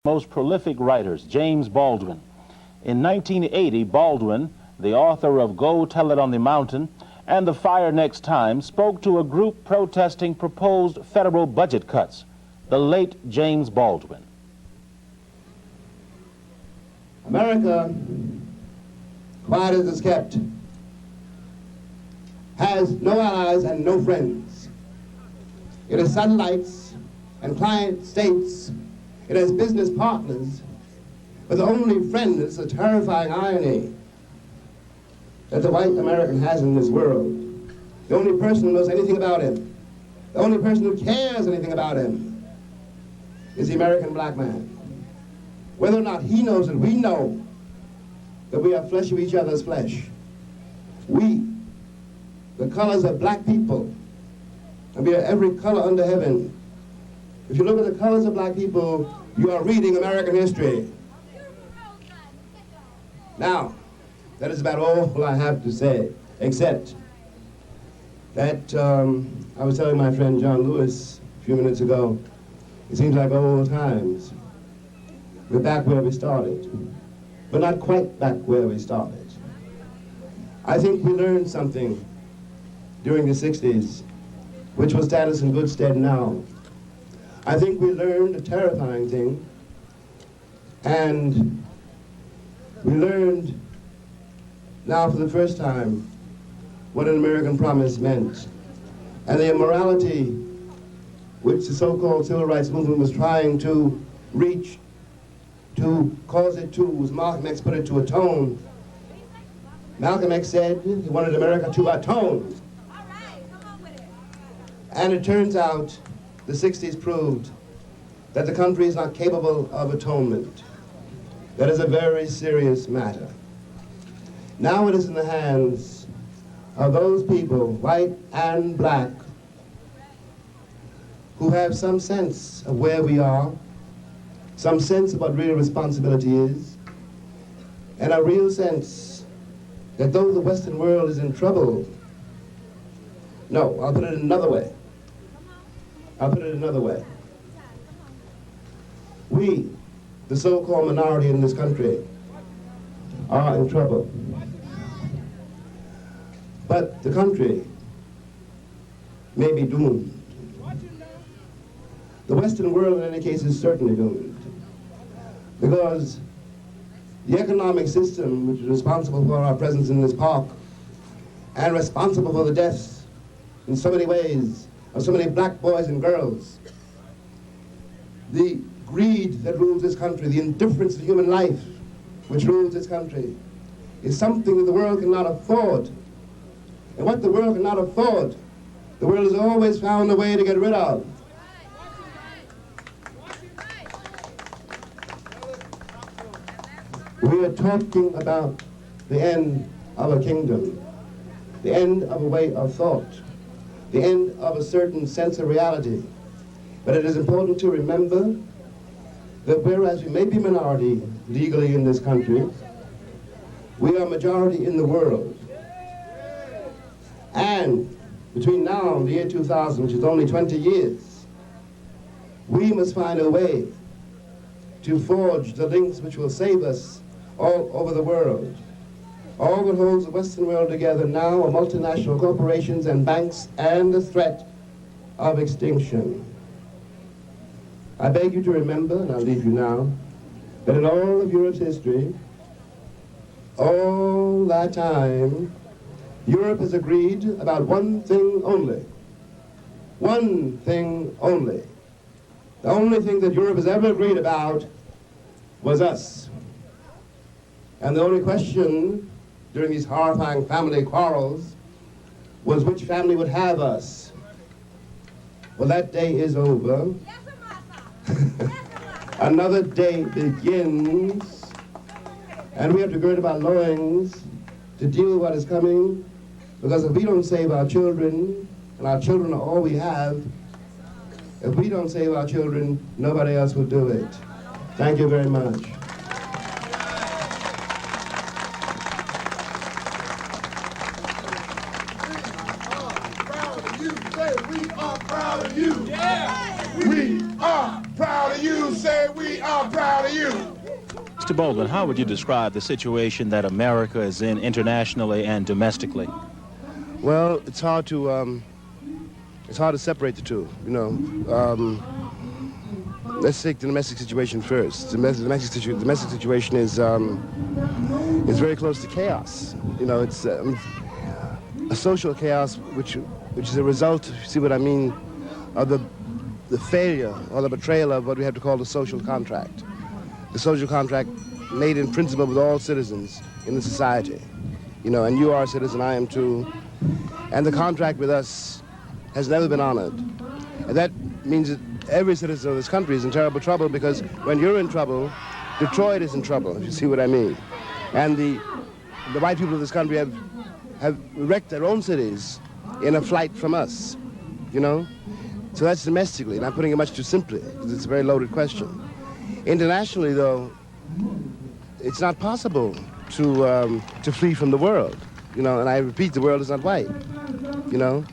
most prolific writers, James Baldwin. In 1980, Baldwin, the author of Go Tell It on the Mountain and The Fire Next Time, spoke to a group protesting proposed federal budget cuts. The late James Baldwin. America, quiet as it's kept, has no allies and no friends. It has satellites and client states. It has business partners, but the only friend is the terrifying irony that the white American has in this world. The only person who knows anything about him, the only person who cares anything about him, is the American black man. Whether or not he knows it, we know that we are flesh of each other's flesh. We, the colors of black people, and we are every color under heaven. If you look at the colors of black people, you are reading American history. Now, that is about all I have to say, except that I was telling my friend John Lewis a few minutes ago, it seems like old times. We're back where we started, but not quite back where we started. I think we learned something during the 60s, which will stand us in good stead now. I think we learned a terrifying thing, and we learned now for the first time what an American promise meant, and the immorality which the so-called civil rights movement was trying to reach, to cause it to, as Malcolm X put it, to atone. Malcolm X said he wanted America to atone. And it turns out the 60s proved that the country is not capable of atonement. That is a very serious matter. Now it is in the hands of those people, white and black, who have some sense of where we are, some sense of what real responsibility is, and a real sense that though the Western world is in trouble, no, I'll put it another way. We, the so-called minority in this country, are in trouble. But the country may be doomed. The Western world, in any case, is certainly doomed, because the economic system which is responsible for our presence in this park and responsible for the deaths in so many ways of so many black boys and girls, the greed that rules this country, the indifference to human life which rules this country, is something that the world cannot afford. And what the world cannot afford, the world has always found a way to get rid of. We are talking about the end of a kingdom, the end of a way of thought, the end of a certain sense of reality. But it is important to remember that whereas we may be minority legally in this country, we are majority in the world. And between now and the year 2000, which is only 20 years, we must find a way to forge the links which will save us all over the world. All that holds the Western world together now are multinational corporations and banks and the threat of extinction. I beg you to remember, and I'll leave you now, that in all of Europe's history, all that time, Europe has agreed about one thing only. One thing only. The only thing that Europe has ever agreed about was us. And the only question during these horrifying family quarrels was which family would have us. Well, that day is over. Another day begins, and we have to gird up our loins to deal with what is coming, because if we don't save our children, and our children are all we have, if we don't save our children, nobody else will do it. Thank you very much. We are proud of you. Say we are proud of you. Say we are proud Mr. Baldwin, how would you describe the situation that America is in internationally and domestically? Well, it's hard to separate the two. You know, let's take the domestic situation first. The domestic situation is very close to chaos. You know, it's a social chaos which is a result, if you see what I mean, of the failure or the betrayal of what we have to call the social contract. The social contract made in principle with all citizens in the society. You know, and you are a citizen, I am too. And the contract with us has never been honored. And that means that every citizen of this country is in terrible trouble, because when you're in trouble, Detroit is in trouble, if you see what I mean. And the white people of this country have wrecked their own cities in a flight from us, you know? So that's domestically, and I'm putting it much too simply, because it's a very loaded question. Internationally, though, it's not possible to flee from the world, you know, and I repeat, the world is not white, you know?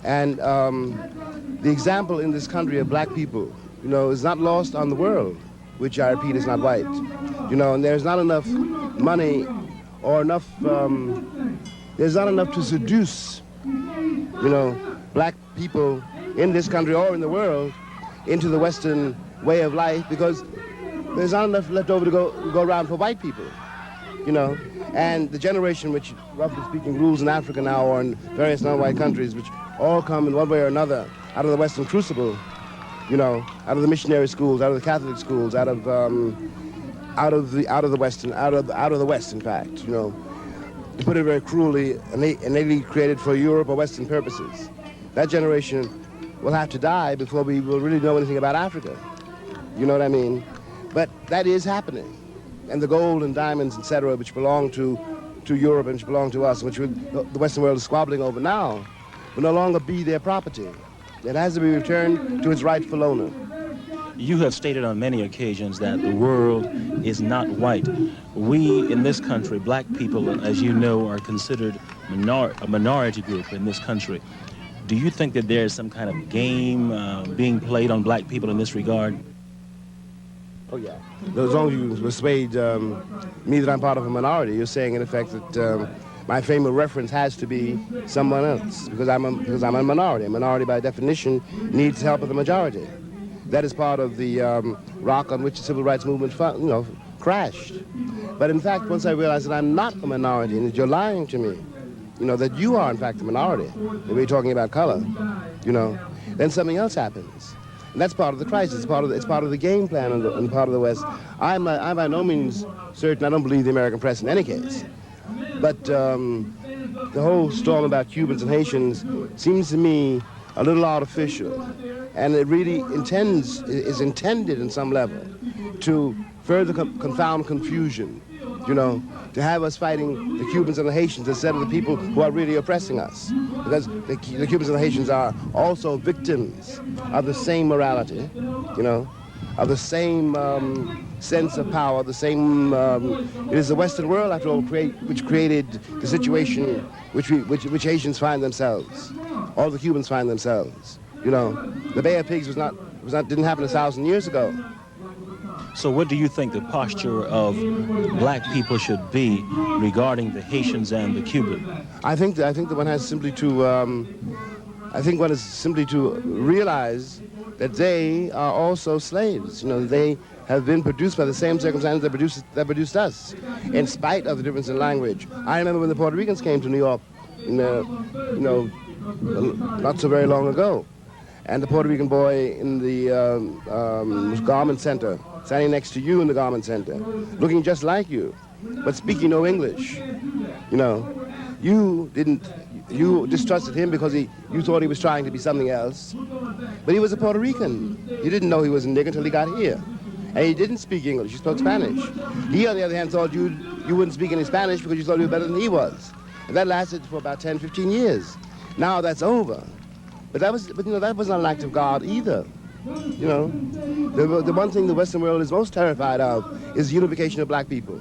And the example in this country of black people, you know, is not lost on the world, which I repeat is not white, you know, and there's not enough money or enough, there's not enough to seduce, you know, black people in this country or in the world into the Western way of life, because there's not enough left over to go around for white people, you know. And the generation which, roughly speaking, rules in Africa now or in various non-white countries, which all come in one way or another out of the Western crucible, you know, out of the missionary schools, out of the Catholic schools, out of the West, in fact, you know, to put it very cruelly, innately created for Europe or Western purposes. That generation will have to die before we will really know anything about Africa. You know what I mean? But that is happening. And the gold and diamonds, etc., which belong to Europe and which belong to us, which the Western world is squabbling over now, will no longer be their property. It has to be returned to its rightful owner. You have stated on many occasions that the world is not white. We in this country, black people, as you know, are considered a minority group in this country. Do you think that there is some kind of game being played on black people in this regard? Oh, yeah. As long as you persuade me that I'm part of a minority, you're saying, in effect, that my frame of reference has to be someone else, because I'm a minority. A minority, by definition, needs help of the majority. That is part of the rock on which the civil rights movement, crashed. But in fact, once I realized that I'm not a minority and that you're lying to me, you know, that you are in fact a minority, that we're talking about color, you know, then something else happens. And that's part of the crisis. It's part of the game plan on the part of the West. I'm by no means certain. I don't believe the American press in any case. But the whole storm about Cubans and Haitians seems to me a little artificial. And it really is intended in some level to further confound confusion, you know, to have us fighting the Cubans and the Haitians instead of the people who are really oppressing us. Because the Cubans and the Haitians are also victims of the same morality, you know, of the same sense of power, the same, it is the Western world, after all, which created the situation which Haitians find themselves, all the Cubans find themselves. You know, the Bay of Pigs didn't happen 1,000 years ago. So what do you think the posture of black people should be regarding the Haitians and the Cubans? I think that one has simply to realize that they are also slaves. You know, they have been produced by the same circumstances that produced us, in spite of the difference in language. I remember when the Puerto Ricans came to New York, not so very long ago, and the Puerto Rican boy in the garment center, standing next to you in the garment center, looking just like you, but speaking no English. You know, you distrusted him because you thought he was trying to be something else, but he was a Puerto Rican. You didn't know he was a nigger until he got here. And he didn't speak English, he spoke Spanish. He, on the other hand, thought you wouldn't speak any Spanish because you thought you were better than he was. And that lasted for about 10, 15 years. Now that's over. But that was not an act of God either. You know, the one thing the Western world is most terrified of is the unification of black people.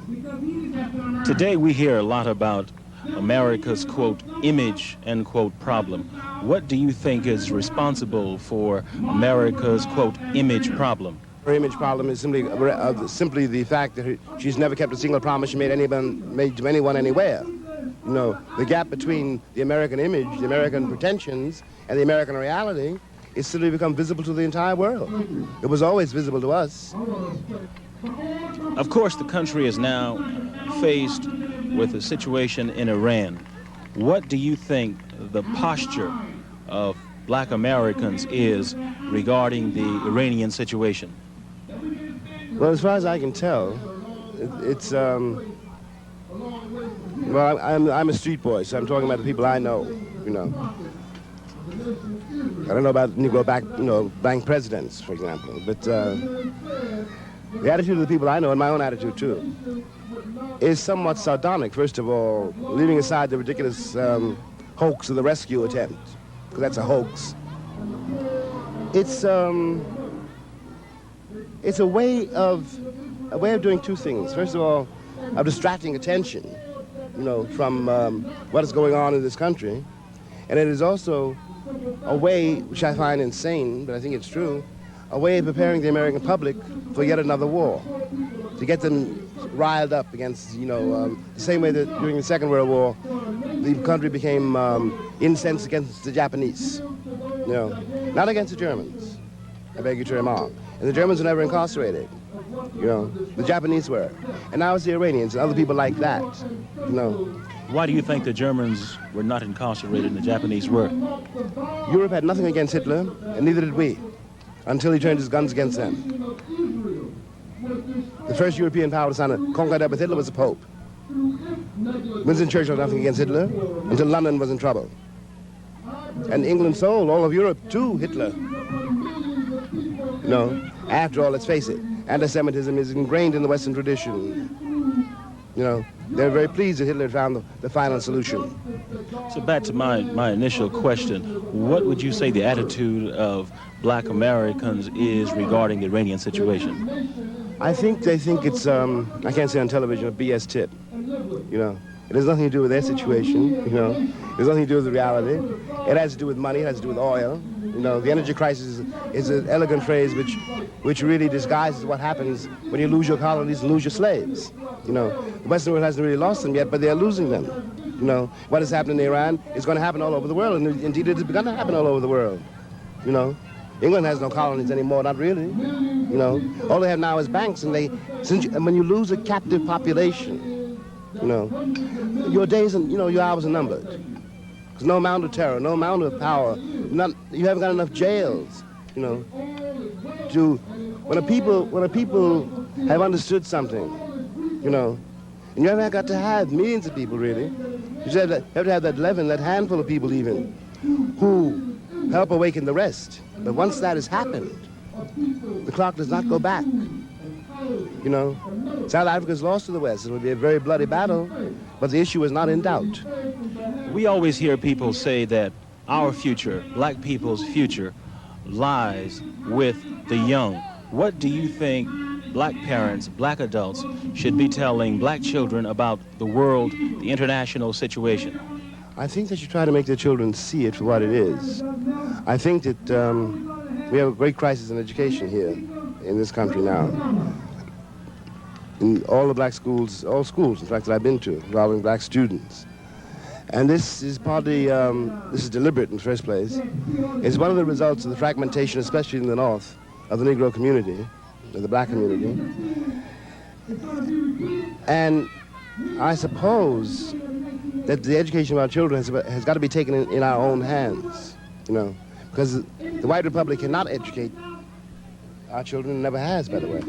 Today we hear a lot about America's, quote, image, end quote, problem. What do you think is responsible for America's, quote, image problem? Her image problem is simply the fact that she's never kept a single promise she made to anyone anywhere. You know, the gap between the American image, the American pretensions, and the American reality is suddenly become visible to the entire world. It was always visible to us. Of course, the country is now faced with a situation in Iran. What do you think the posture of black Americans is regarding the Iranian situation? Well, as far as I can tell, well, I'm a street boy, so I'm talking about the people I know, you know. I don't know about Negro bank presidents, for example, but the attitude of the people I know, and my own attitude too, is somewhat sardonic. First of all, leaving aside the ridiculous hoax of the rescue attempt, because that's a hoax. It's a way of doing two things. First of all, of distracting attention, you know, from what is going on in this country, and it is also a way, which I find insane, but I think it's true, a way of preparing the American public for yet another war, to get them riled up against, you know, the same way that during the Second World War, the country became incensed against the Japanese, you know, not against the Germans, I beg you to remark. And the Germans were never incarcerated, you know, the Japanese were. And now it's the Iranians and other people like that, you know. Why do you think the Germans were not incarcerated and the Japanese were? Europe had nothing against Hitler, and neither did we, until he turned his guns against them. The first European power to sign a concord with Hitler was the Pope. Winston Churchill had nothing against Hitler until London was in trouble. And England sold all of Europe to Hitler. You know, after all, let's face it, anti-Semitism is ingrained in the Western tradition. You know, they're very pleased that Hitler found the final solution. So back to my initial question, what would you say the attitude of black Americans is regarding the Iranian situation? I think they think it's, I can't say on television, a BS tip, you know. It has nothing to do with their situation, you know. It has nothing to do with the reality. It has to do with money, it has to do with oil. You know, the energy crisis is an elegant phrase which really disguises what happens when you lose your colonies and lose your slaves. You know, the Western world hasn't really lost them yet, but they are losing them. You know, what has happened in Iran is going to happen all over the world, and indeed it has begun to happen all over the world. You know, England has no colonies anymore, not really. You know, all they have now is banks, and when you lose a captive population, you know, your days and, you know, your hours are numbered. There's no amount of terror, no amount of power. You haven't got enough jails, you know, when a people have understood something, you know, and you haven't got to have millions of people, really. You just have to have that leaven, that handful of people even, who help awaken the rest. But once that has happened, the clock does not go back. You know, South Africa's lost to the West. It will be a very bloody battle, but the issue is not in doubt. We always hear people say that our future, black people's future, lies with the young. What do you think black parents, black adults should be telling black children about the world, the international situation? I think they should try to make their children see it for what it is. I think that we have a great crisis in education here in this country now. In all the black schools, all schools, in fact, that I've been to, involving black students. And this is partly, this is deliberate in the first place. It's one of the results of the fragmentation, especially in the North, of the Negro community, of the black community. And I suppose that the education of our children has got to be taken in our own hands, you know, because the white republic cannot educate our children, and never has, by the way.